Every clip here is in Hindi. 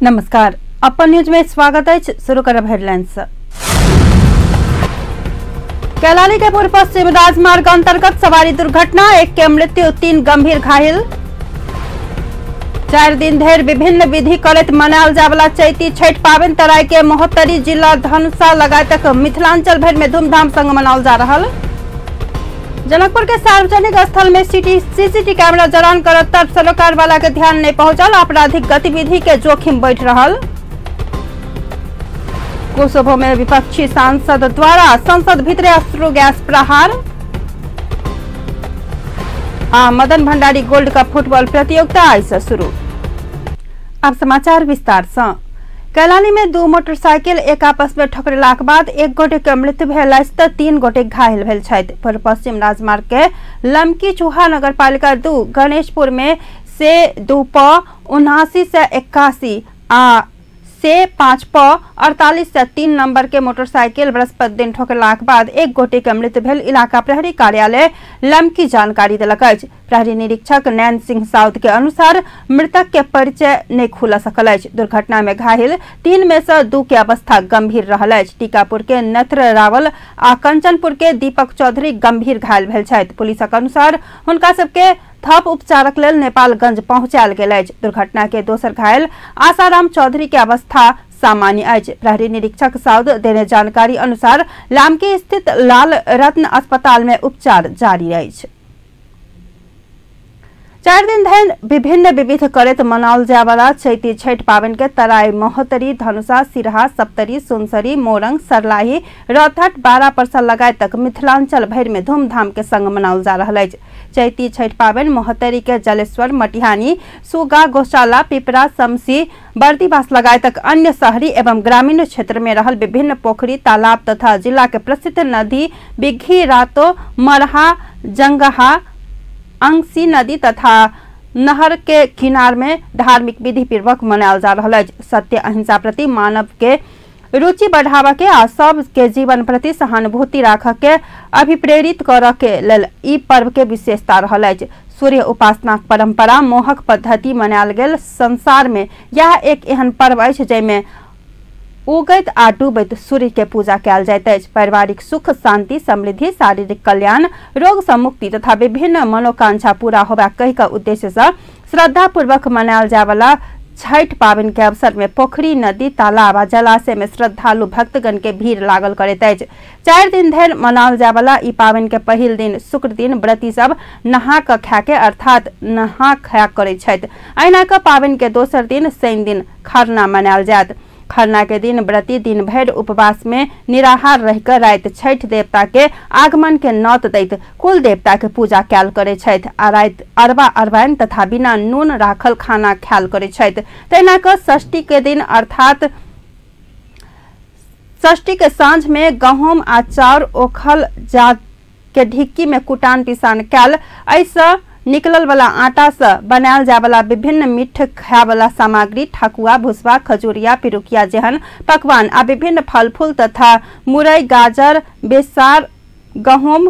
नमस्कार, अपन न्यूज में स्वागत है। शुरू करब हेडलाइंस। कैलाली के पूर्व पश्चिम राजमार्ग अंतर्गत सवारी दुर्घटना, 1 के मृत्यु, 3 गंभीर घायल। 4 दिन धरि विभिन्न विधि करैत मनायल जावला चैती छठ पाबनि तराई के महोत्तरी जिला धनुषा लगायतक मिथिलांचल भरि में धूमधाम संग मनायल जा रहल। जनकपुर के सार्वजनिक स्थल में सीसीटीवी कैमरा जरान कर तर्क सरोकार वाला के ध्यान नहीं पहुंचल, आपराधिक गतिविधि के जोखिम बढ़ रहल। कोसोवो में विपक्षी सांसद द्वारा संसद भीतर अश्रु गैस प्रहार। Madan Bhandari gold cup football प्रतियोगिता आई से शुरू। अब समाचार विस्तार से। कैलाली में 2 मोटरसाइकिल एक आपस में ठोकरेलाक बाद 1 गोटे के मृत्यु भेल तऽ 3 गोटे घायल भेल छथि। पूर्व पश्चिम राजमार्ग के लमकी चूहा नगर पालिका 2 गणेशपुर में से 2 प 79 से 81 आ से 5 प 48 से 3 नंबर के मोटरसाइकिल बृहस्पति दिन ठोकरलाक बाद 1 गोटे के मृत्यु भेल इलाका प्रहरी कार्यालय लमकी जानकारी देलक अछि। प्रहरी निरीक्षक नैन सिंह साउद के अनुसार मृतक के परिचय नहीं खुल सकल अछि। दुर्घटना में घायल 3 में से 2 के अवस्था गंभीर रहल अछि। टीकापुर के नथर रावल आ कंचनपुर के दीपक चौधरी गंभीर घायल भेल छथि। पुलिसक अनुसार हुनका सबके थप उपचारक लेल नेपालगंज पहुंचायल गेल अछि। दुर्घटना के दोसर घायल आसाराम चौधरी के अवस्था सामान्य अछि। प्रहरी निरीक्षक साउद देने जानकारी अनुसार लामकी स्थित लाल रत्न अस्पताल में उपचार जारी अछि। 4 दिन धरि विभिन्न विविध करैत मनाओल जाय वाला चैती छठ पाबनि के तराई महोत्तरी धनुषा सिरहा सप्तरी सुनसरी मोरंग सरलाही रौतहट 12 परसा लगायतक मिथिलांचल भरि में धूमधाम के संग मनाओल जा रहल अछि। चैती छठ पाबनि महोत्तरी के जलेश्वर मटिहानी सुगा गौशाला पिपरा समसी बर्दीवास लगायतक अन्य शहरी एवं ग्रामीण क्षेत्र में रहल विभिन्न पोखरी तालाब तथा जिला के प्रसिद्ध नदी बिग्घी रातो मरहा जंगहा अंगसी नदी तथा नहर के किनार में धार्मिक विधि पूर्वक मनायल जा रहा है। सत्य अहिंसा प्रति मानव के रुचि बढ़ावा के आ सब के जीवन प्रति सहानुभूति राख के अभिप्रेरित कर के लेल ई पर्व के विशेषता रहल है। सूर्य उपासना परंपरा मोहक पद्धति मनायल गेल संसार में यह एक एहन पर्व है जैमे उगैत आ डूबैत सूर्य के पूजा कयल जाइत अछि। पारिवारिक सुख शांति समृद्धि शारीरिक कल्याण रोग से मुक्ति तथा विभिन्न मनोकांक्षा पूरा होबा कहि के उद्देश्य से श्रद्धा पूर्वक मनायल जाय वाला छठ पाबनि के अवसर में पोखरी नदी तालाब आ जलाशय में श्रद्धालु भक्तगण के भीड़ लागल करैत अछि। 4 दिन धरि मनाओल जाय वाला ई पाबनि के पहिल दिन शुक्र दिन व्रती सब नहा क खा के अर्थात नहा खा करैत छथि। अहिना क पाबनि के दोसर दिन शनि दिन खरना मनायल जायत। खरना के दिन व्रती दिन भर उपवास में निराहार रहकर रात छठ देवता के आगमन के नौत दैत कुल देवता के पूजा कैल करे छथि आ रात अरबा अरबाइन तथा बिना नून राखल खाना ख्याल करे छथि। तहिना क षष्ठी के दिन अर्थात षष्ठी के सांझ में गहूम आ चाउर ओखल जा के ढिक्की में कुटान पिसान कैल ऐसा निकलल वाला आटा से बनायल जाय वाला विभिन्न मीठ खाय वाला सामग्री ठकुआ भुसवा खजूरिया पिरुकिया जेहन पकवान आ विभिन्न फल फूल तथा मुरई गाजर बेसार गहूम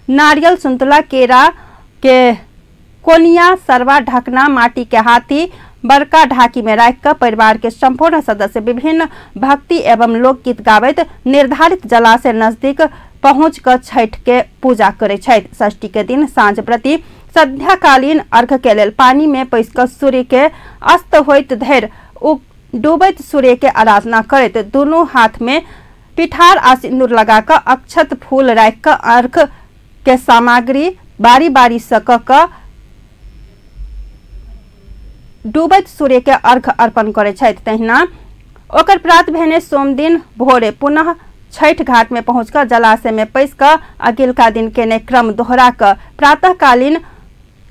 नारियल संतुला केरा के कोनिया सरवा ढकना माटी के हाथी बड़का ढाकी में राख कर परिवार के संपूर्ण सदस्य विभिन्न भक्ति एवं लोकगीत गावैत निर्धारित जलाशय नजदीक पहुंच कर छठ के पूजा करे छथि। षष्ठी के दिन साँझ प्रति संध्याकालीन अर्घ के लेल पानी में पैस कर सूर्य के अस्त होइत धरि डूबैत सूर्य के आराधना करैत दोनों हाथ में पिठार आ सिंदूर लगाकर अक्षत फूल राख कर अर्घ के सामग्री बारी बारी से क डूबैत सूर्य के अर्घ अर्पण करे छथि। तहिना ओकर प्रात भेने सोम दिन भोरे पुनः छठ घाट में पहुंचकर जलाशय में पैस कर अगिलका दिन के क्रम दोहरा कर प्रातःकालीन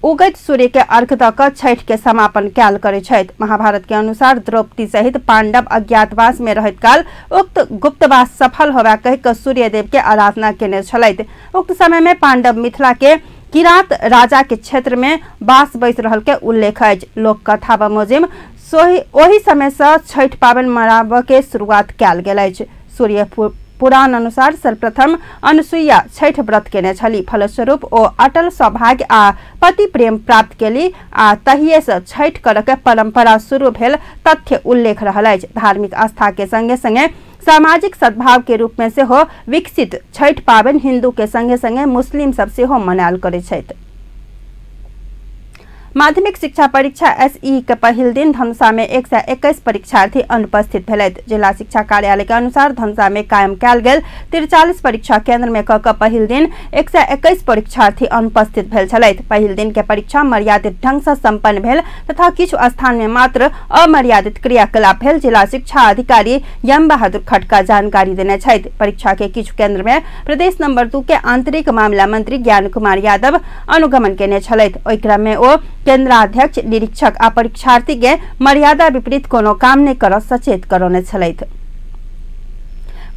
उगैत सूर्य के अर्घ द कर छठ के समापन कैल करे छथि। महाभारत के अनुसार द्रौपदी सहित पांडव अज्ञातवास में रहत काल उक्त गुप्तवास सफल होबा कहि कर सूर्य देव के आराधना केने छलथि। उक्त समय में पांडव मिथिला के किरात राजा के क्षेत्र में बास बैस रहल के उल्लेख अछि। लोक कथा बमोजिम ओही समय से छठ पाबनि मनाबय के शुरुआत कैल गेल अछि। सूर्य पुराण अनुसार सर्वप्रथम अनुसुईया छठ व्रत केने छली। फलस्वरूप ओ अटल सौभाग्य आ पति प्रेम प्राप्त केली आ तहिए से छठ करके परंपरा शुरू भेल तथ्य उल्लेख रहल अछि। धार्मिक आस्था के संगे संगे सामाजिक सद्भाव के रूप में से हो विकसित छठ पाबन हिंदू के संगे संगे मुस्लिम सब से हो मनायल करे छथि। माध्यमिक शिक्षा परीक्षा एसई के पहिल दिन धनुषा में 121 परीक्षार्थी अनुपस्थित भेलथि। जिला शिक्षा कार्यालय के अनुसार धनुषा में कायम कयल गेल 43 परीक्षा केंद्र में क पहिल दिन 121 परीक्षार्थी अनुपस्थित भेल छलथि। पहिल दिन के परीक्षा मर्यादित ढंग से संपन्न भेल तथा किछु स्थान में मात्र अमर्यादित क्रियाकलाप भेल। जिला शिक्षा अधिकारी यम बहादुर खटका जानकारी देने छथि। परीक्षा के किछु केंद्र में प्रदेश नंबर 2 के आंतरिक मामला मंत्री ज्ञान कुमार यादव अनुगमन केने छलथि। ओहि क्रम में ओ केंद्राध्यक्ष निरीक्षक आ परीक्षार्थी के मर्यादा विपरीत कोनो काम नहीं कर सचेत करौने छलथि।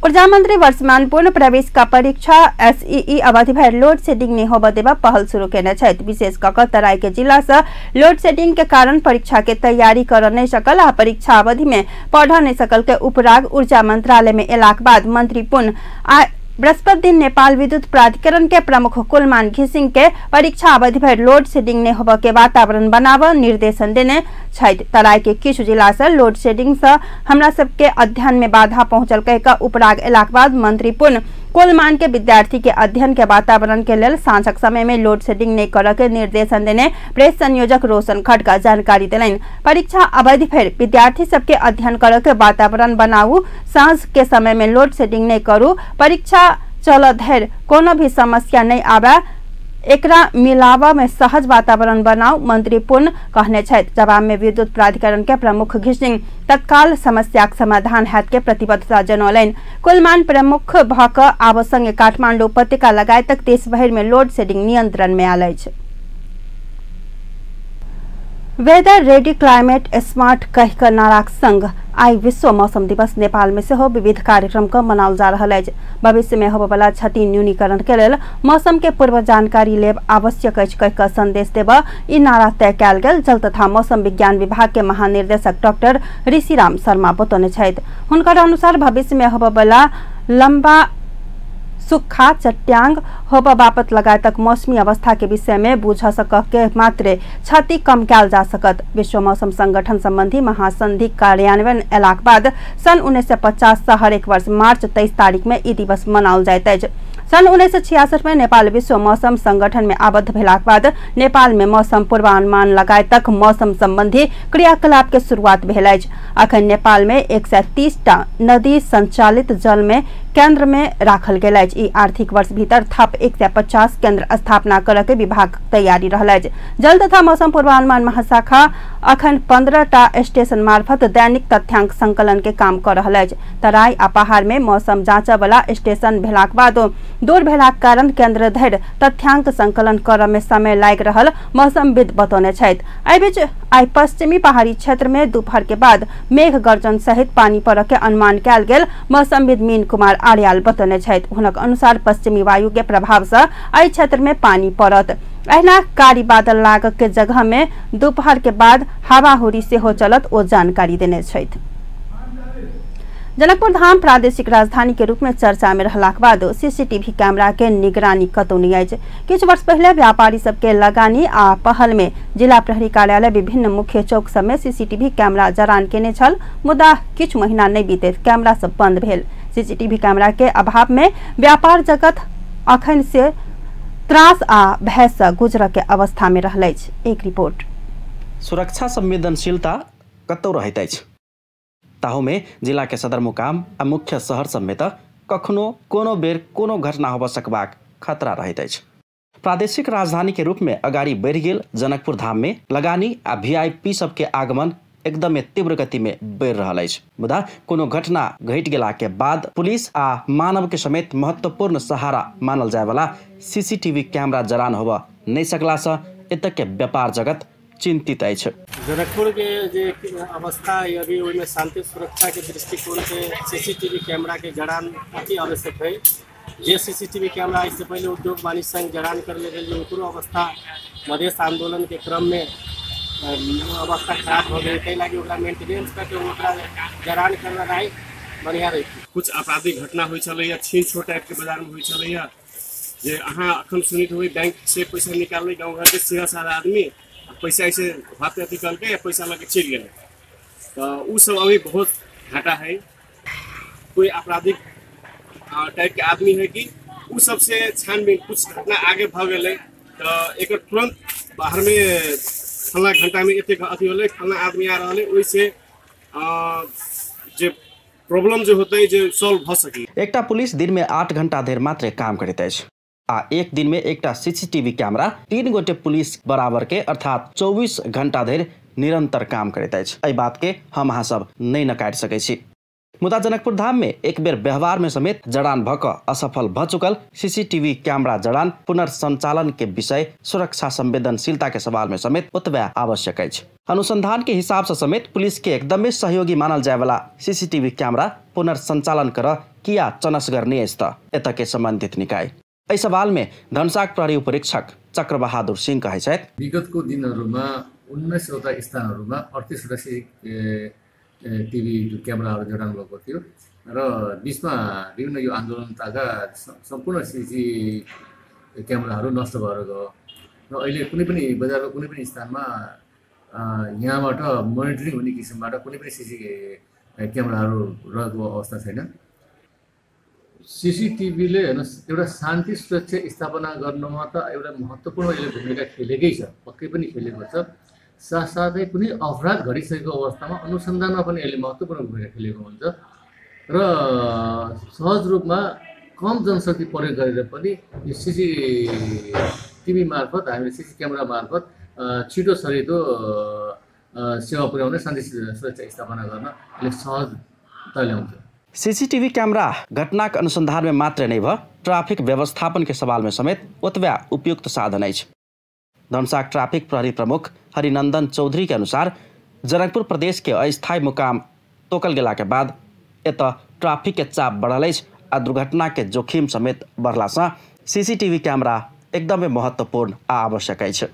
ऊर्जा मंत्री वर्तमान पूर्ण प्रवेश का परीक्षा एसईई अवधि भर लोड शेडिंग नहीं होबे देबा पहल शुरू केने छथि। विशेष कऽ तराई के जिला से लोड शेडिंग के कारण परीक्षा के तैयारी कर नहीं सकल आ परीक्षा अवधि में पढ़ नहीं सकल के उपराग ऊर्जा मंत्रालय में एलाक बाद मंत्री पुनः बृहस्पति दिन नेपाल विद्युत प्राधिकरण के प्रमुख कुलमान घिसिंग के परीक्षा अवधि भर लोड शेडिंग नहीं होबे के वातावरण बनाव निर्देशन देने छथि। तराई के किछु जिला से लोड शेडिंग से हमरा सबके अध्ययन में बाधा पहुंचल कह उपराग एलाक बाद मंत्री पुनः कुलमान के विद्यार्थी के अध्ययन के वातावरण के लेल सांझक समय में लोड शेडिंग नहीं करे के निर्देशन देने प्रेस संयोजक रोशन खटका जानकारी दिलैन। परीक्षा अवधि भर विद्यार्थी सबके अध्ययन करे के वातावरण बनाऊ, सांझ के समय में लोड शेडिंग नहीं करू, परीक्षा चल धैर्य कोनो भी समस्या नहीं आवे, एकरा मिलावा में सहज वातावरण बनाओ मंत्री पुनः कहने छथि। जवाब में विद्युत प्राधिकरण के प्रमुख घिसिंग तत्काल समस्या समाधान हेतु के प्रतिबद्धता जनौलनि। कुलमान प्रमुख भ क आब संगे काठमांडू उपत्यका लगायत देश भर में लोड शेडिंग नियंत्रण में आयल अछि। वेदर रेडी क्लाइमेट स्मार्ट कह कर नाराक संग आई विश्व मौसम दिवस नेपाल में से हो विविध कार्यक्रम का मनाओल जा रहा है। भविष्य में होबे वाला क्षति न्यूनीकरण के लेल मौसम के पूर्व जानकारी लेब आवश्यक अछि कह कर संदेश देब ई नारा तय कयल गेल। जल तथा मौसम विज्ञान विभाग के महानिर्देशक डॉक्टर ऋषिराम शर्मा बतौने छथि। हुनकर अनुसार भविष्य में होबे वाला लंबा सुखा चट्यांग होबा बापत लगायतक मौसमी अवस्था के विषय में बुझ सक के मात्र क्षति कम कयल जा सकत। विश्व मौसम संगठन संबंधी महासंधि कार्यान्वयन एलाक बाद सन 1950 से हर एक वर्ष मार्च 23 तारीख में ई दिवस मनाओल जाइत अछि। सन 1966 में नेपाल विश्व मौसम संगठन में आबद्ध भेलाक बाद नेपाल में मौसम पूर्वानुमान लगायतक मौसम संबंधी क्रियाकलाप के शुरुआत भेल अछि। अखन नेपाल में 130 टा नदी संचालित जल में केंद्र में राखल गेल अछि। ई आर्थिक वर्ष भीतर थप 150 केंद्र स्थापना करय के विभाग तैयारी रहल अछि। जल तथा मौसम पूर्वानुमान महाशाखा अखन 15 टा स्टेशन मार्फत दैनिक तथ्यांक संकलन के काम कर रहल अछि। तराई आ पहाड़ में मौसम जांचय वाला स्टेशन भेलाक बाद दूर भेलाक कारण केंद्र धरि तथ्यांक संकलन करय में समय लागि रहल मौसमविद बतौने छथि। एहि बीच आई पश्चिमी पहाड़ी क्षेत्र में दोपहर के बाद मेघ गर्जन सहित पानी पड़य के अनुमान कयल गेल मौसमविद मीन कुमार आर्याल बतौने छथि। हुनक अनुसार पश्चिमी वायु के प्रभाव से एहि क्षेत्र में पानी पड़त। अहिना कारी बादल लागक के जगह में दोपहर के बाद हवा हुरी से हो चलत ओ जानकारी देने छथि। जनकपुर धाम प्रादेशिक राजधानी के रूप में चर्चा में रहलाक बाद सीसीटीवी कैमरा के निगरानी कतौ नहीं अछि। किछु वर्ष पहले व्यापारी सबके लगानी आ पहल में जिला प्रहरी कार्यालय विभिन्न मुख्य चौक सब में सीसीटीवी कैमरा जरान केने छल, मुदा किछु महीना नहीं बीते कैमरा सब बंद भेल। सीसीटीवी कैमरा के अभाव में व्यापार जगत अखन से त्रास आ भय से गुजर के अवस्था में रहल अछि। एक रिपोर्ट। सुरक्षा संवेदनशीलता कतौ रहैत अछि, ताहू में जिला के सदरमुकाम आ मुख्य शहर सब में कखनो कोनो बेर कोनो घटना होबऽ सकबाक खतरा रहैत अछि। प्रादेशिक राजधानी के रूप में अगाड़ी बढ़ि गेल जनकपुर धाम में लगानी आ वीआईपी सबके आगमन एकदम तीव्र गति में बढ़ि रहल अछि। मुदा कोनो घटना घटि गेला के बाद पुलिस आ मानव के समेत महत्वपूर्ण सहारा मानल जाय वाला सीसीटीवी कैमरा जरान होबऽ नहीं सकला से एतक के व्यापार जगत चिंतित अछि। जनकपुर के जे अवस्था अभी ओहिमे शांति सुरक्षा के दृष्टिकोण से सीसीटीवी कैमरा के जड़ान अति आवश्यक है। जे सीसीटीवी कैमरा इससे पहले उद्योग वाणिज्य संघ जड़ान करने रही उनको अवस्था मधेश आंदोलन के क्रम में अवस्था खराब हो गई, कई लगे मेंटेनेंस करके जड़ान करना बढ़िया रही। कुछ आपराधिक घटना होइ छलैया, छीन छोड़ टाइप के बाजार में होइ छलैया, जे अहाँ अखन सुनित हुई बैंक से पैसा निकालने गाँव घर के सीधा साधा आदमी पैसा ऐसे हाथ में निकाल के पैसा लगे चल गए। तो उ सब अभी बहुत घाटा है। कोई आपराधिक टाइप के आदमी है कि उ सबसे छानबीन कुछ घटना आगे भ गए तो एक तुरंत बाहर में फलना घंटा में इतने अथी होले, फलना आदमी आ रहा है, वैसे जे प्रॉब्लम जो होते जो सॉल्व भ सकी। एकटा पुलिस दिन में 8 घंटा धरि मात्र काम करैत अछि आ एक दिन में एकटा सीसीटीवी कैमरा 3 गोटे पुलिस बराबर के अर्थात 24 घंटा धरि निरंतर काम करैत अछि। एहि बात के हम अहाँ सब नहीं नकारि सकै छी। मुदा जनकपुर धाम में एक बेर व्यवहार में समेत जड़ान भक असफल भ चुकल सीसीटीवी कैमरा जड़ान पुनर्संचालन के विषय सुरक्षा संवेदनशीलता के सवाल में समेत ओतबे आवश्यक अछि। अनुसंधान के हिसाब से समेत पुलिस के एकदमै सहयोगी मानल जाय वाला सीसीटीवी कैमरा पुनर्संचालन कर किया चनस गर्ने अछि त एतऽ के संबंधित निकाय। एहि सवाल में धनसाक प्रहरी उपरीक्षक चक्रबहादुर सिंह कहै छथि, विगतको दिनहरूमा 19 वटा स्थानहरूमा 38 वटा टिभी क्यामेराहरू जडान भएको थियो र बीचमा विभिन्न यो आन्दोलनताका सम्पूर्ण सीसी क्यामेराहरू नष्ट भएर गयो र अहिले कुनै पनि बजारको कुनै पनि स्थानमा यहाँबाट मोनिटरिङ हुने किसिमबाट कुनै पनि सीसी क्यामेराहरू रहेको अवस्था छैन। सीसीटीभीले एउटा शान्ति सुरक्षा स्थापना गर्नमा त एउटा महत्त्वपूर्ण यसले भूमिका खेलेकै छ, पक्कै पनि खेलेको छ। साथसाथै कुनै अपराध घटिसकेको अवस्थामा अनुसन्धानमा पनि यसले महत्त्वपूर्ण भूमिका खेलेको हुन्छ र सहज रूपमा कम जनशक्ति प्रयोग गरेर पनि यो सीसीटीभी मार्फत हामीले सीसी क्यामेरा मार्फत छिटो सरितो सेवा पुर्याउने शान्ति सुरक्षा स्थापना गर्न यसले सहजता ल्याउँछ। सीसीटीवी कैमरा घटना के अनुसंधान में मात्र नहीं भ ट्रैफिक व्यवस्थापन के सवाल में समेत ओतबे उपयुक्त साधन अछि। धनसाक ट्रैफिक प्रहरी प्रमुख हरिनंदन चौधरी के अनुसार जनकपुर प्रदेश के अस्थायी मुकाम तोकल गेला के बाद एतऽ ट्रैफिक के चाप बढ़ल अछि आ दुर्घटना के जोखिम समेत बढ़ला से सीसीटीवी कैमरा एकदमै महत्वपूर्ण आ आवश्यक अछि।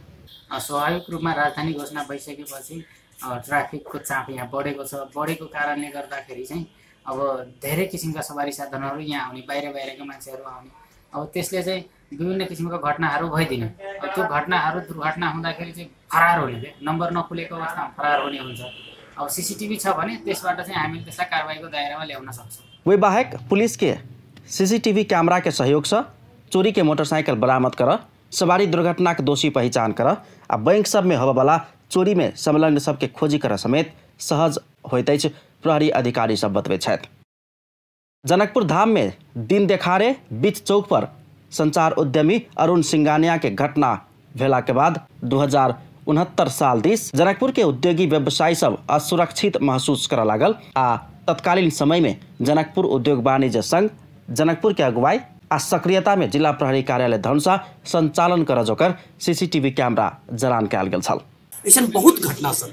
स्वाभाविक रूपमा राजधानी घोषणा भइसकेपछि ट्राफिकको चाप यहाँ बढेको छ। बढेको कारणले गर्दाखेरि चाहिँ अब धेरै किसिमका सवारी साधनहरू यहाँ आउने, बाहिरका मान्छेहरू आउने, अब त्यसले चाहिँ विभिन्न किसिमका घटनाहरू भइदिने। अब त्यो घटनाहरू दुर्घटना हुँदाखेरि चाहिँ फरार हुने, नम्बर नखुलेको अवस्थामा फरार हुने हुन्छ। अब सीसीटीभी छ भने त्यसबाट चाहिँ हामीले त्यसलाई कारबाहीको दायरामा ल्याउन सक्छौँ। वे बाहेक पुलिस के सीसीटीवी कैमरा के सहयोग से चोरी के मोटरसाइकिल बरामद कर, सवारी दुर्घटना के दोषी पहचान कर आ बैंक सब में होबे वाला चोरी में संलग्न सबके खोजी कर समेत सहज होइत अछि, प्रहरी अधिकारी सब बतबै छथि। जनकपुर धाम में दिन देखारे बीच चौक पर संचार उद्यमी अरुण सिंगानिया के घटना भेला के बाद 2069 साल दिस जनकपुर के उद्योगी व्यवसायी सब असुरक्षित महसूस कर लागल आ तत्कालीन समय में जनकपुर उद्योग वाणिज्य संघ जनकपुर के अगुवाई आ सक्रियता में जिला प्रहरी कार्यालय धनुषा संचालन कर जोकर सीसीटीवी कैमरा जरान कयल गेल छल। ऐसा बहुत घटना सब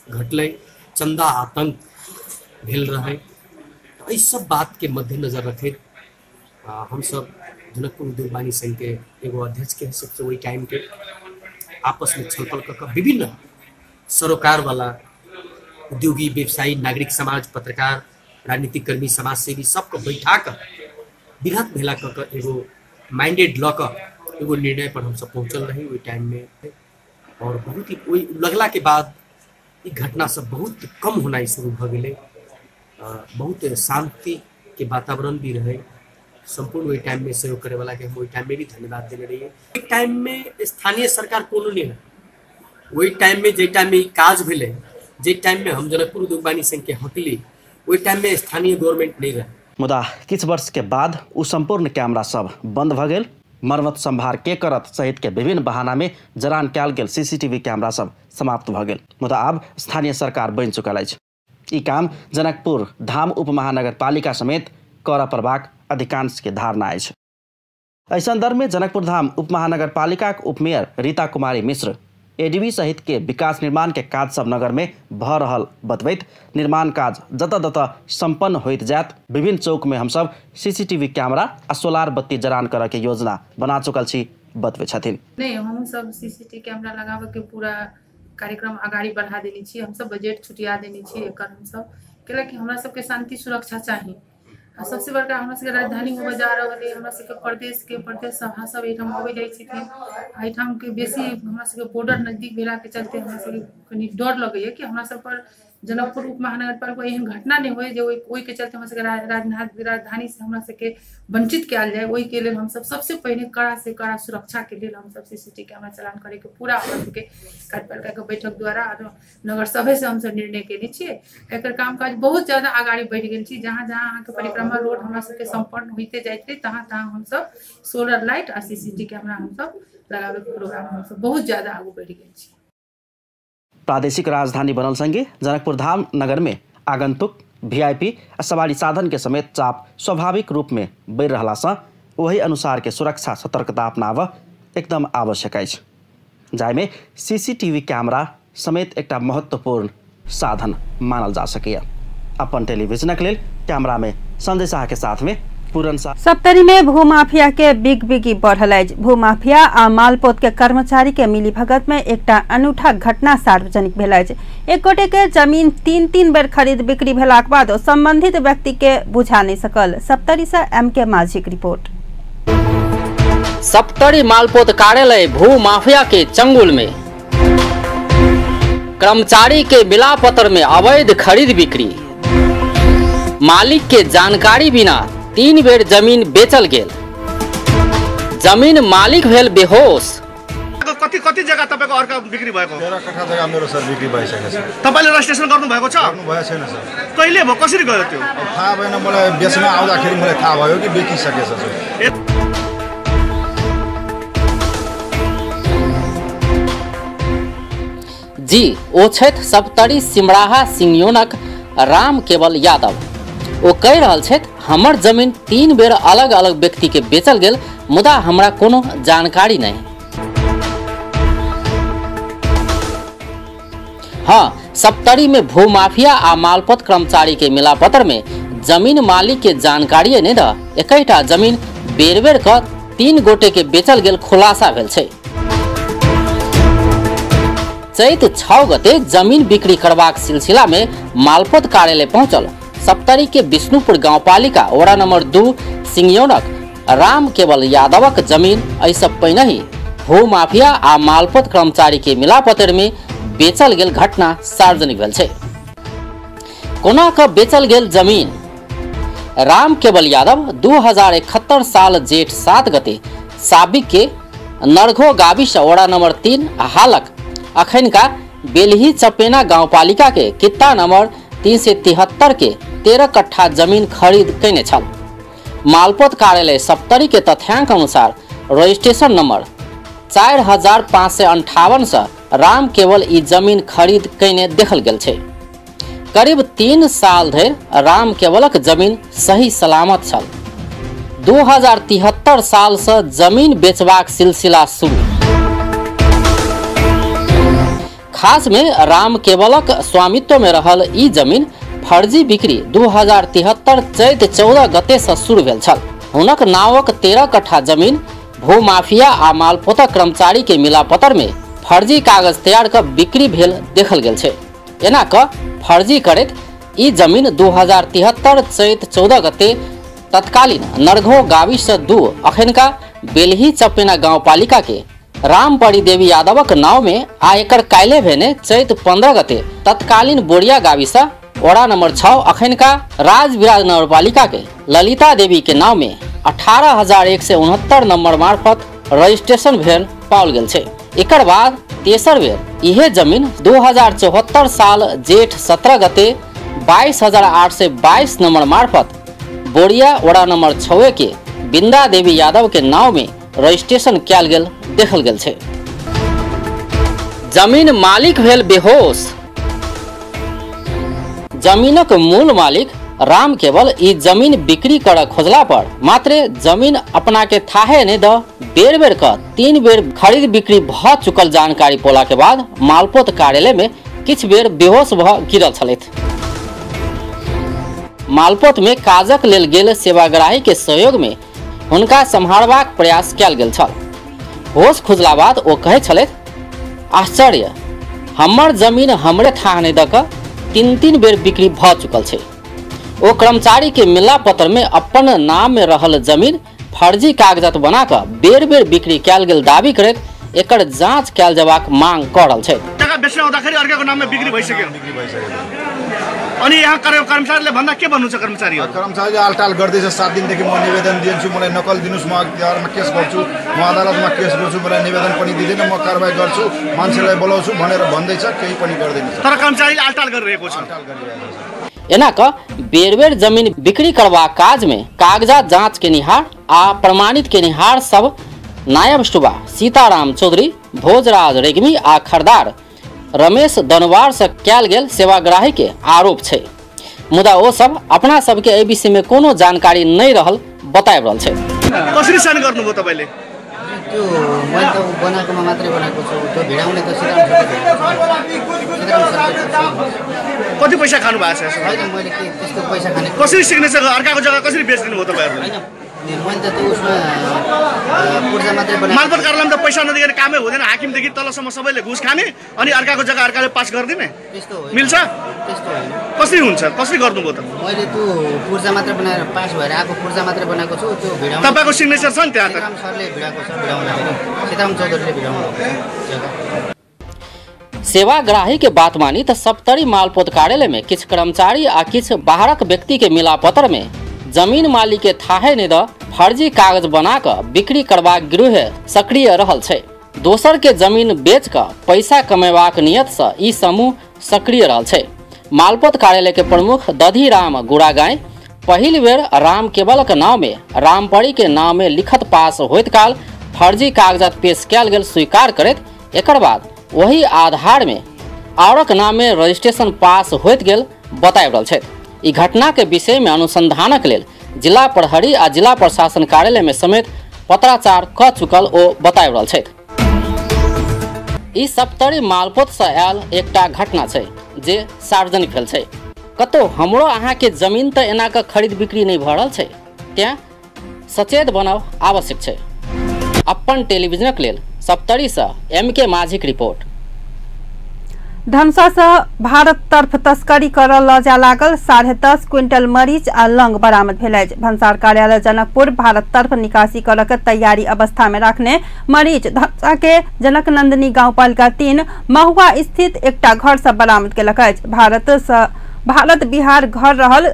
घटले, चंदा आतंक भेल रहे। तो इस सब बात के मद्देनजर रखे हम सब जनकपुर उद्योग वाणिज्य संघ के एगो अध्यक्ष के हिसाब से वही टाइम के आपस में छलफल कर विभिन्न सरोकार वाला उद्योगी व्यवसायी नागरिक समाज पत्रकार राजनीतिक कर्मी समाज सेवी सबको बैठा कर विघात भेला कर एगो माइंडेड ल कर एगो निर्णय पर हम सब पहुँचल रही वही टाइम में। और बहुत ही वही लगला के बाद ये घटना सब बहुत कम होना शुरू भ गए, बहुत शांति के वातावरण भी रहे। संपूर्ण वही टाइम में सहयोग करे वाला के हम वही टाइम में भी धन्यवाद देने रही है। एक टाइम में स्थानीय सरकार कोनो नहीं है, वही टाइम में जे टाइम में काज भेले, जे टाइम में हम जनकपुर उद्योग वाणिज्य संघ के हकली वही टाइम में स्थानीय गवर्नमेंट नहीं रहे। मुदा किछ वर्ष के बाद उ संपूर्ण कैमरा सब बंद भ गेल। मरम्मत संभार के करत सहित के विभिन्न बहाना में जरान कयल गेल सीसीटीवी कैमरा सब समाप्त भ गेल। मुदा आब स्थानीय सरकार बनि चुकल अछि। ई काम जनकपुर धाम उप महानगरपालिका समेत कर पड़बाक अधिकांश के धारणा अछि। एहि संदर्भ में जनकपुर धाम उप महानगरपालिका के उपमेयर रीता कुमारी मिश्र एडीबी सहित के विकास निर्माण के काज सब नगर में भ रहल बतबैत निर्माण काज जत तत संपन्न होइत जात विभिन्न चौक में हम सब सीसीटीवी कैमरा आ सोलार बत्ती जरान कर के योजना बना चुकल छी बतबै छथिन। नहीं, हम सब सीसीटीवी कैमरा लगावे के पूरा कार्यक्रम आगाड़ी बढ़ा देने छी। हम सब बजट छुटिया देने छी एकर हम सब, कैला कि हमरा सब के शांति सुरक्षा चाहिए। सबसे बड़का हमरा सबके राजधानी में जा रहल हमरा सबके प्रदेश सभा सब एठाम अबै जाइ छथिन। एठाम के बेसी हमरा सबके बॉर्डर नजदीक भेला के चलते हमरा सबके कनी डर लगैया कि हमरा सब पर जनकपुर उप महानगर पालिका एहन घटना नहीं होए जे ओहि के चलते हमरा सबके राजधानी से हमरा सबके वंचित कयल जाए। ओहि के लेल हम सब सबसे पहले कड़ा से कड़ा सुरक्षा के लेल हम सब सीसीटीवी कैमरा चलान करे के पूरा हमरा सबके कार्यपालिका के बैठक द्वारा नगर सभा से हम सब निर्णय केने छियै। एकर कामकाज बहुत ज्यादा आगाड़ी बढ़ि गेल छी। जहाँ जहाँ अहाँ के परिक्रमा रोड हमरा सबके संपन्न होते जाते तहाँ तहाँ हम सब सोलर लाइट आ सीसीटीवी कैमरा हम सब लगावे के प्रोग्राम हम सब बहुत ज्यादा आगू बढ़ि गेल छी। प्रादेशिक राजधानी बनल संगे जनकपुर धाम नगर में आगंतुक वीआईपी आ सवारी साधन के समेत चाप स्वाभाविक रूप में बढ़ि रहला सँ वही अनुसार के सुरक्षा सतर्कता अपनाव एकदम आवश्यक अछि, जाहिमे सीसीटीवी कैमरा समेत एक महत्वपूर्ण साधन मानल जा सकैया। अपन टेलीविजनक लेल कैमरा में संजय शाह के साथ में पूरन शाह। सप्तरी में भूमाफिया के बिगी बढ़ल अछि। भूमाफिया आ मालपोत के कर्मचारी के मिली भगत में एक अनूठा घटना सार्वजनिक भेल अछि। एक गोटे के जमीन 3 बेर खरीद बिक्री भेलाक बाद संबंधित व्यक्ति के बुझा नहीं सकल। सप्तरी से MK माझी की रिपोर्ट। सप्तरी मालपोत कार्यालय भू माफिया के चंगुल में कर्मचारी के मिलापत्र में अवैध खरीद बिक्री, मालिक के जानकारी बिना 3 बेर जमीन बेचल गेल, जमीन मालिक भेल बेहोश। कति जग्गा तपाईको अर्का बिक्री भएको? 13 कट्ठा जग्गा मेरो सर बिक्री भइसकेको छ। तपाईले रजिस्ट्रेसन गर्नु भएको छ? गर्नु भएको छैन सर। कहिले भयो, कसरी गयो त्यो? थाहा भएन मलाई, बेच्न आउँदाखेरि मलाई थाहा भयो कि बेचिसकेछ सर। जी ओ छथि सप्तरी सिमराहा सिंहयोनक राम केवल यादव। वो कह रहल छथि हमर जमीन 3 बेर अलग अलग व्यक्ति के बेचल गेल, मुदा हमरा कोनो जानकारी नहीं। हाँ, सप्तरी में भूमाफिया आ मालपोत कर्मचारी के मिलापत्र में जमीन मालिक के जानकारी नहीं रह एकटा जमीन बेर बेर कर 3 गोटे के बेचल गेल खुलासा भेल छै। चैत 6 गते जमीन बिक्री करबाक सिलसिला में मालपोत कार्यालय पहुंचल सप्तरी के विष्णुपुर गांवपालिका वड़ा नंबर 2 सिंहयोनक राम केवल यादवक जमीन ऐसा पहिने ही भूमाफिया आ मालपोत कर्मचारी के मिलापत्र में बेचल गेल घटना सार्वजनिक भेल छै। कोना क बेचल गेल जमीन? राम केवल यादव 2071 साल जेठ 7 गते साबिक के नरघो गाविस वड़ा नंबर 3 हालक अखन का बेलही चपेना गांवपालिका के कित्ता नंबर 373 के 13 कट्ठा जमीन खरीद कैने छल। मालपोत कार्यालय सप्तरी के तथ्यांक अनुसार रजिस्ट्रेशन नंबर 4558 से राम केवल ई जमीन खरीद कैने देखल गेल छै। करीब 3 साल धरि राम केवलक जमीन सही सलामत छल। 2073 साल से जमीन बेचबाक सिलसिला शुरू। खास में राम केवलक स्वामित्व में रहल ई जमीन फर्जी बिक्री 2073 चैत 14 गते से शुरू भेल छल। हुनक नावक 13 कट्ठा जमीन भूमाफिया आ मालपोतक कर्मचारी के मिलापत्र में फर्जी कागज तैयार कर बिक्री भेल देखल गेल छै। एना क फर्जी करैत ई जमीन 2073 चैत 14 गते तत्कालीन नरघो गाविस 2 अखनका बेलही चपेना गांवपालिका के रामपरी देवी यादवक नाव में आ एकर काल्हे भेने चैत 15 गते तत्कालीन बोरिया गाविस वड़ा नंबर 6 अखनका राजविराज नगरपालिका के ललिता देवी के नाव में 18,169 नंबर मार्फत रजिस्ट्रेशन भेल पाओल गेल छै। एकर बाद तेसर बेर इहे जमीन 2074 साल जेठ 17 गते 22,822 नंबर मार्फत बोरिया वड़ा नंबर 6 के बिंदा देवी यादव के नाव में रजिस्ट्रेशन कयल गेल देखल गेल छै। जमीन मालिक भेल बेहोश। जमीनक मूल मालिक राम केवल ई जमीन बिक्री कर खोजला पर मात्र जमीन अपना के थाहे नहीं द बेर बेर का 3 बेर खरीद बिक्री भ चुकल जानकारी पोला के बाद मालपोत कार्यालय में किछ बेर बेहोश भ गिरल छलैथ। मालपोत में काजक लेल गेल सेवाग्राही के सहयोग में हुनका सम्हारबाक प्रयास कयल गेल छल। होश खुजला बाद ओ कहे छलैथ आश्चर्य, हमर जमीन हमरे थाह नहीं द 3 बेर बिक्री भ चुकल छै। वो कर्मचारी के मिला पत्र में अपन नाम में रहल जमीन फर्जी कागजात बनाकर बेर बेर बिक्री कयल गेल दावी करैत एकर जाँच कयल जबाक मांग कऽ रहल छै। जग्गा बेच्न आउँदाखेरि अर्काको नाममा बिक्री भइसक्यो। अनि यहाँ कर्मचारीले भन्दा के भन्नुहुन्छ कर्मचारीहरू? कर्मचारीले आलटाल गर्दैछ। 7 दिनदेखि म निवेदन दिन्छु, मलाई नकल दिनुस्, म अख्तियारमा केस गर्छु, म अदालतमा केस गर्छु, मलाई निवेदन पनि दिँदैन, म कारबाही गर्छु, मान्छेलाई बोलाउँछु भनेर भन्दैछ, केही पनि गर्दैन। तर कर्मचारीले आलटाल गरिरहेको छ। एना क बेर बेर जमीन बिक्री करबा काज में कागजात जांच के निहार आ प्रमाणित के निहार सब नायब सुबा सीताराम चौधरी, भोजराज रेग्मी आ खरदार रमेश दनवार से कयल गेल सेवाग्राही के आरोप छै। मुदा ओ सब अपना सबके एहि विषय में कोनो जानकारी नहीं रहल बताइब रहल छै। कसरी साइन गर्नुभयो तपाईले? त्यो मैले त बनाएकोमा मात्रै बनाएको छु, त्यो भिडाउने त कति पैसा खानु भएको छ? हैन मैले के त्यस्तो पैसा खाने। कसरी सिग्नेचर अर्काको जग्गा कसरी बेच्दिनु भयो तपाईहरुले? हैन मैले त त्यो उसमा पूर्जा मात्रै बनाएको। मालपोत कार्यालयमा त पैसा नदिएर कामै हुँदैन। हाकिमदेखि तलसम्म सबैले घुस खाने अनि अर्काको जग्गा अर्काले पास गर्दिने। त्यस्तो होइन। मिल्छ? त्यस्तो होइन। कसरी हुन्छ? कसरी गर्नुभयो त? मैले त्यो पूर्जा मात्रै बनाएर पास भएर आएको पूर्जा मात्रै बनाएको छु। त्यो भिडाउन तपाईको सिग्नेचर छ नि त्यहाँ त? सीताराम सरले भिडाएको छ, भिडाउँदाखेरि सीताराम चौधरीले भिडाउनु भएको छ जग्गा। सेवाग्राही के बात मानी तो सप्तरी मालपोत कार्यालय में किछ कर्मचारी आ किछ बाहरक व्यक्ति के मिलापत्र में जमीन मालिक के थाहे नहीं द फर्जी कागज बनाकर बिक्री करबा गिरोह सक्रिय रहल छै। दोसर के जमीन बेच कर पैसा कमेबाक नियत से ई समूह सक्रिय रहल छै। मालपोत कार्यालय के प्रमुख दधिराम गुड़ागाई पहिल बेर राम केवल के नाम में रामपरी के नाम में लिखत पास होइत काल फर्जी कागजात पेश कयल गेल स्वीकार करैत एकर बाद वही आधार में औरक नाम में रजिस्ट्रेशन पास होइत गेल बताइब रहल छै। ई घटना के विषय में अनुसंधानक लेल जिला प्रहरी आ जिला प्रशासन कार्यालय में समेत पत्राचार क चुकल ओ बताइब रहल छै। ई सप्तरी मालपोत से आयल एकटा घटना छै जे सार्वजनिक भेल छै। कतो हमरो अहाँ के जमीन त एना के खरीद बिक्री नहीं भ रहल छै, त्या सचेत बनब आवश्यक छै। अपन टेलीविजनक लेल सप्तरी से MK माझीक रिपोर्ट। धनुषा से भारत तरफ तस्करी करल ल जा लागल 10.5 क्विंटल मरीच आ लंग बरामद भेल अछि। भन्सार कार्यालय जनकपुर भारत तरफ निकासी करऽ के तैयारी अवस्था में रखने मरीच धनुषा के जनक नंदिनी गांवपालिका 3 महुआ स्थित एकटा घर से बरामद केलक अछि। भारत बिहार घर रहल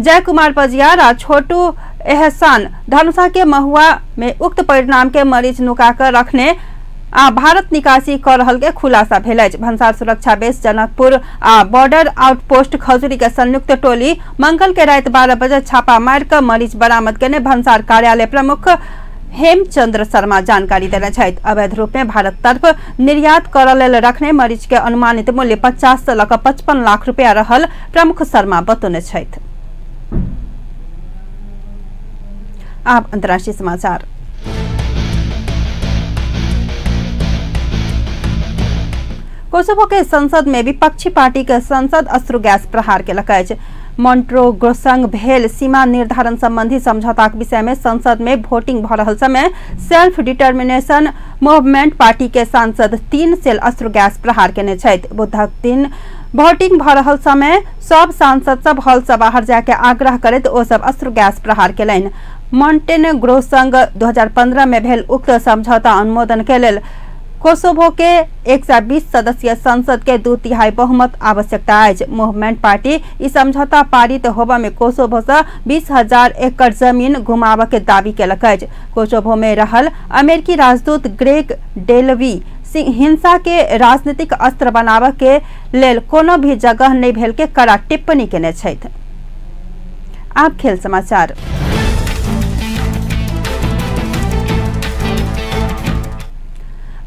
जय कुमार पजियार आ छोटू एहसान धनुषा के महुआ में उक्त परिणाम के मरीच नुका कर रखने आ भारत निकासी कर रहल के खुलासा भेल अछि। भन्सार सुरक्षा बेस जनकपुर आ बॉर्डर आउटपोस्ट खजुरी के संयुक्त टोली मंगल के रात 12 बजे छापा मार कर मरीच बरामद केने भन्सार कार्यालय प्रमुख हेमचंद्र शर्मा जानकारी देने छथि। अवैध रूप में भारत तरफ निर्यात करऽ लेल रखने मरीच के अनुमानित मूल्य 50 से लऽ 55 लाख रुपया रहल प्रमुख शर्मा बतौने छथि। आप अंतर्राष्ट्रीय समाचार। कोसोवो के संसद में विपक्षी पार्टी के सांसद अश्रु गैस प्रहार केलक अछि। मोन्टेनेग्रो संग भेल सीमा निर्धारण संबंधी समझौताक विषय में संसद में वोटिंग भ रहल समय सेल्फ डिटर्मिनेशन मूवमेंट पार्टी के सांसद 3 सेल अश्रु गैस प्रहार केने छथि। बुधक दिन वोटिंग भ रहल समय सब सांसद सब हॉल से बाहर जाके आग्रह करैत ओ सब अश्रु गैस प्रहार केलनि। मोन्टेनेग्रो संग 2015 में भेल उक्त समझौता अनुमोदन के लेल कोसोवो के 120 सदस्यीय संसद के 2/3 बहुमत आवश्यकता अछि। मूवमेंट पार्टी ई समझौता पारित होबा में कोसोवो से 20,000 एकड़ जमीन घुमाव के दावी केलक अछि। कोसोवो में रहल अमेरिकी राजदूत ग्रेग डेलवी हिंसा के राजनीतिक अस्त्र बनाव के लेल कोनो भी जगह नहीं भेल के कड़ा टिप्पणी केने छथि। आप खेल समाचार।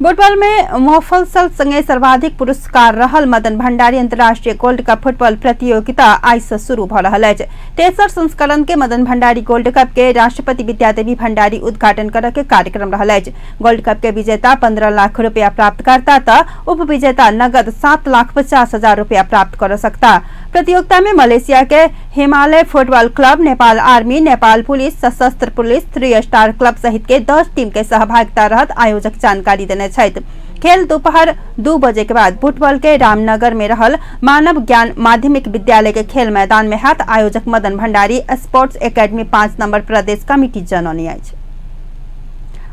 फुटबॉल में मोफसल संगे सर्वाधिक पुरस्कार रहल मदन भंडारी अंतर्राष्ट्रीय गोल्ड कप फुटबॉल प्रतियोगिता आई से शुरू भ रहल अछि। 63 संस्करण के मदन भंडारी गोल्ड कप के राष्ट्रपति विद्यादेवी भंडारी उद्घाटन करऽ के कार्यक्रम रहल अछि। गोल्ड कप के विजेता 15 लाख रुपया प्राप्त करता त उप विजेता नगद 7,50,000 रुपया प्राप्त कर सकता। प्रतियोगिता में मलेशिया के Himalaya football club, Nepal army, Nepal police, सशस्त्र पुलिस, 3 स्टार क्लब सहित के 10 टीम के सहभागिता रहत आयोजक जानकारी देने छथि। खेल दोपहर 2 बजे के बाद बुटवल के रामनगर में रहल मानव ज्ञान माध्यमिक विद्यालय के खेल मैदान में हाथ आयोजक Madan Bhandari sports academy 5 number प्रदेश कमिटी जनौनी अछि।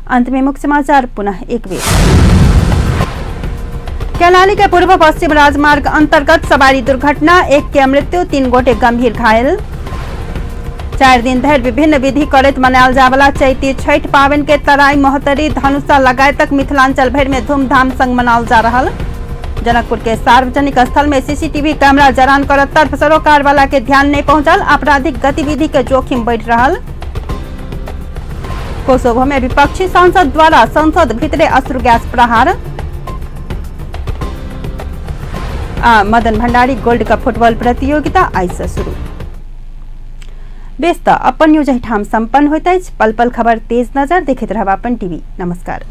अंत में मुख्य समाचार पुनः एक बेर। कैलाली के पूर्व पश्चिम राजमार्ग अंतर्गत सवारी दुर्घटना, 1 के मृत्यु, 3 गोटे गंभीर घायल। 4 दिन धरि विभिन्न विधि करैत मनायल जावला चैती छठ पावनि के तराई महोत्तरी धनुषा लगाए तक मिथिलांचल भर में धूमधाम संग मनाओल जा रहल। जनकपुर के सार्वजनिक स्थल में सीसीटीवी कैमरा जरान करत तरफ सरोकार वाला के ध्यान नहीं पहुंचल, आपराधिक गतिविधि के जोखिम बढ़ रहल। कोसोवो में विपक्षी सांसद द्वारा संसद भीतरे अश्रु गैस प्रहार। Madan Bhandari gold cup football प्रतियोगिता आई से शुरू। बेस त अपन न्यूज ठाम संपन्न होइत अछि। पल पल खबर तेज नजर देखैत रहब अपन टीवी। नमस्कार।